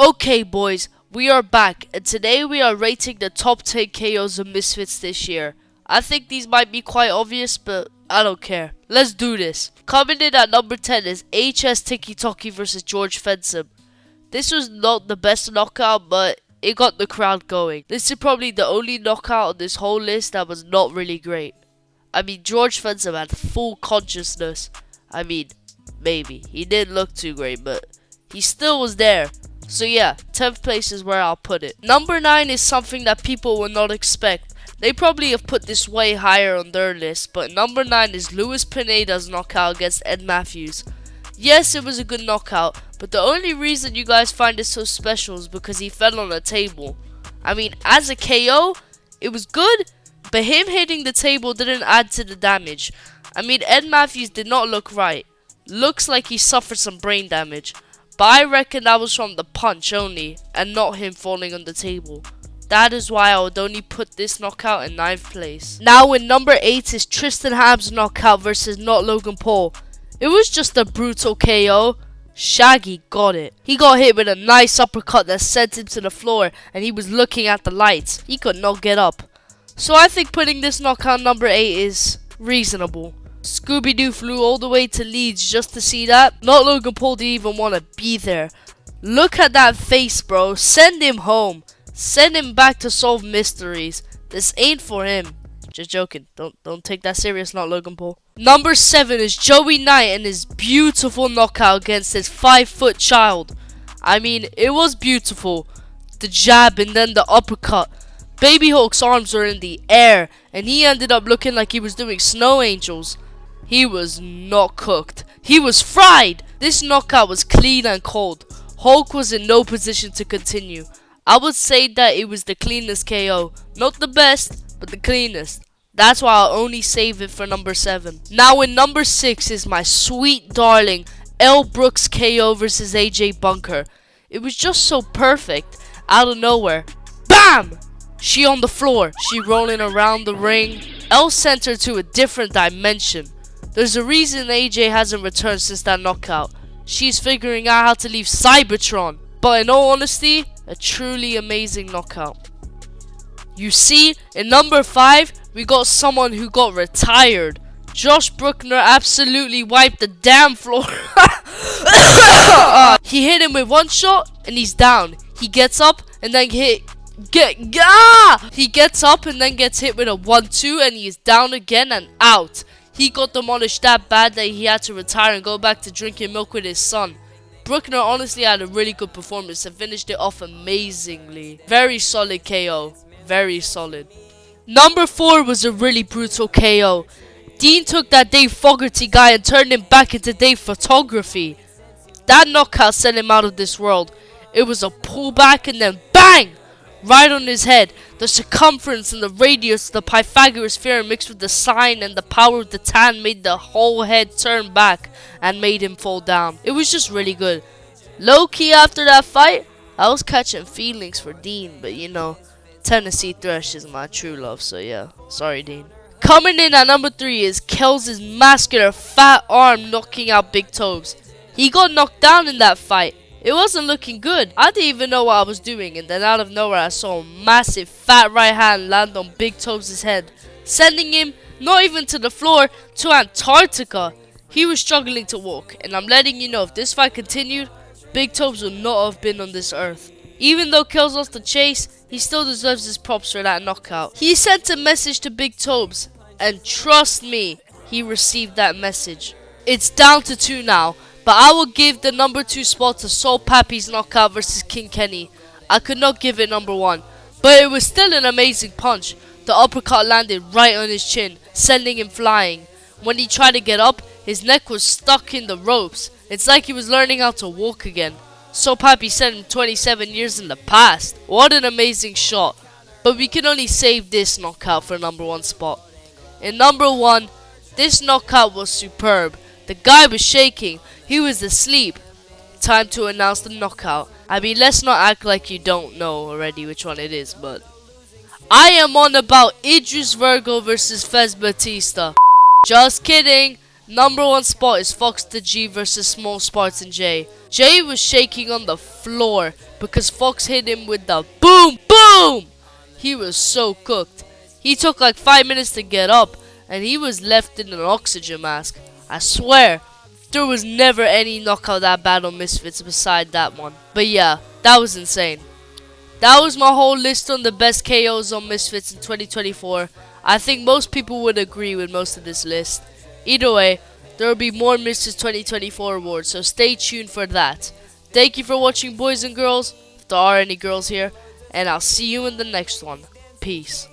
Okay boys, we are back and today we are rating the top 10 KOs of Misfits this year. I think these might be quite obvious, but I don't care. Let's do this. Coming in at number 10 is HS Tiki Toki vs George Fensom. This was not the best knockout, but it got the crowd going. This is probably the only knockout on this whole list that was not really great. I mean, George Fensom had full consciousness. I mean, maybe. He didn't look too great, but he still was there. So yeah, 10th place is where I'll put it. Number 9 is something that people will not expect. They probably have put this way higher on their list, but number 9 is Luis Pineda's knockout against Ed Matthews. Yes, it was a good knockout, but the only reason you guys find it so special is because he fell on a table. I mean, as a KO, it was good, but him hitting the table didn't add to the damage. I mean, Ed Matthews did not look right. Looks like he suffered some brain damage. But I reckon that was from the punch only, and not him falling on the table. That is why I would only put this knockout in 9th place. Now in number 8 is Tristan Ham's knockout versus Not Logan Paul. It was just a brutal KO. Shaggy got it. He got hit with a nice uppercut that sent him to the floor, and he was looking at the lights. He could not get up. So I think putting this knockout number 8 is reasonable. Scooby-Doo flew all the way to Leeds just to see that. Not Logan Paul didn't even want to be there. Look at that face, bro. Send him home. Send him back to solve mysteries. This ain't for him. Just joking. Don't take that serious, Not Logan Paul. Number 7 is Joey Knight and his beautiful knockout against his 5-foot child. I mean, it was beautiful. The jab and then the uppercut. Baby Hulk's arms were in the air, and he ended up looking like he was doing snow angels. He was not cooked. He was fried. This knockout was clean and cold. Hulk was in no position to continue. I would say that it was the cleanest KO. Not the best, but the cleanest. That's why I'll only save it for number 7. Now in number 6 is my sweet darling L. Brooks KO versus AJ Bunker. It was just so perfect. Out of nowhere. BAM! She on the floor. She rolling around the ring. L sent her to a different dimension. There's a reason AJ hasn't returned since that knockout. She's figuring out how to leave Cybertron. But in all honesty, a truly amazing knockout. You see, in number 5, we got someone who got retired. Josh Bruckner absolutely wiped the damn floor. He hit him with one shot and he's down. He gets up and then he gets up and then gets hit with a 1-2 and he is down again and out. He got demolished that bad that he had to retire and go back to drinking milk with his son. Bruckner honestly had a really good performance and finished it off amazingly. Very solid KO. Very solid. Number 4 was a really brutal KO. Dean took that Dave Fogarty guy and turned him back into Dave Photography. That knockout sent him out of this world. It was a pullback and then BANG! Right on his head. The circumference and the radius of the Pythagoras theorem mixed with the sine and the power of the tan made the whole head turn back and made him fall down. It was just really good. Low-key after that fight, I was catching feelings for Dean, but you know, Tennessee Thresh is my true love, so yeah. Sorry, Dean. Coming in at number 3 is Kells' muscular fat arm knocking out Big Tobes. He got knocked down in that fight. It wasn't looking good. I didn't even know what I was doing, and then out of nowhere I saw a massive fat right hand land on Big Tobes' head, sending him not even to the floor, to Antarctica. He was struggling to walk, and I'm letting you know, if this fight continued, Big Tobes would not have been on this earth. Even though Kells lost the chase, he still deserves his props for that knockout. He sent a message to Big Tobes, and trust me, he received that message. It's down to 2 now. But I will give the number 2 spot to Soul Pappy's knockout versus King Kenny. I could not give it number 1. But it was still an amazing punch. The uppercut landed right on his chin, sending him flying. When he tried to get up, his neck was stuck in the ropes. It's like he was learning how to walk again. Soul Pappy sent him 27 years in the past. What an amazing shot. But we can only save this knockout for number 1 spot. In number 1, this knockout was superb. The guy was shaking. He was asleep. Time to announce the knockout. I mean, let's not act like you don't know already which one it is, but I am on about Idris Virgo versus Fez Batista. Just kidding. Number 1 spot is Fox the G versus Small Spartan J. Jay was shaking on the floor because Fox hit him with the boom boom. He was so cooked. He took like 5 minutes to get up and he was left in an oxygen mask. I swear, there was never any knockout that bad on Misfits beside that one. But yeah, that was insane. That was my whole list on the best KOs on Misfits in 2024. I think most people would agree with most of this list. Either way, there will be more Misfits 2024 awards, so stay tuned for that. Thank you for watching, boys and girls, if there are any girls here, and I'll see you in the next one. Peace.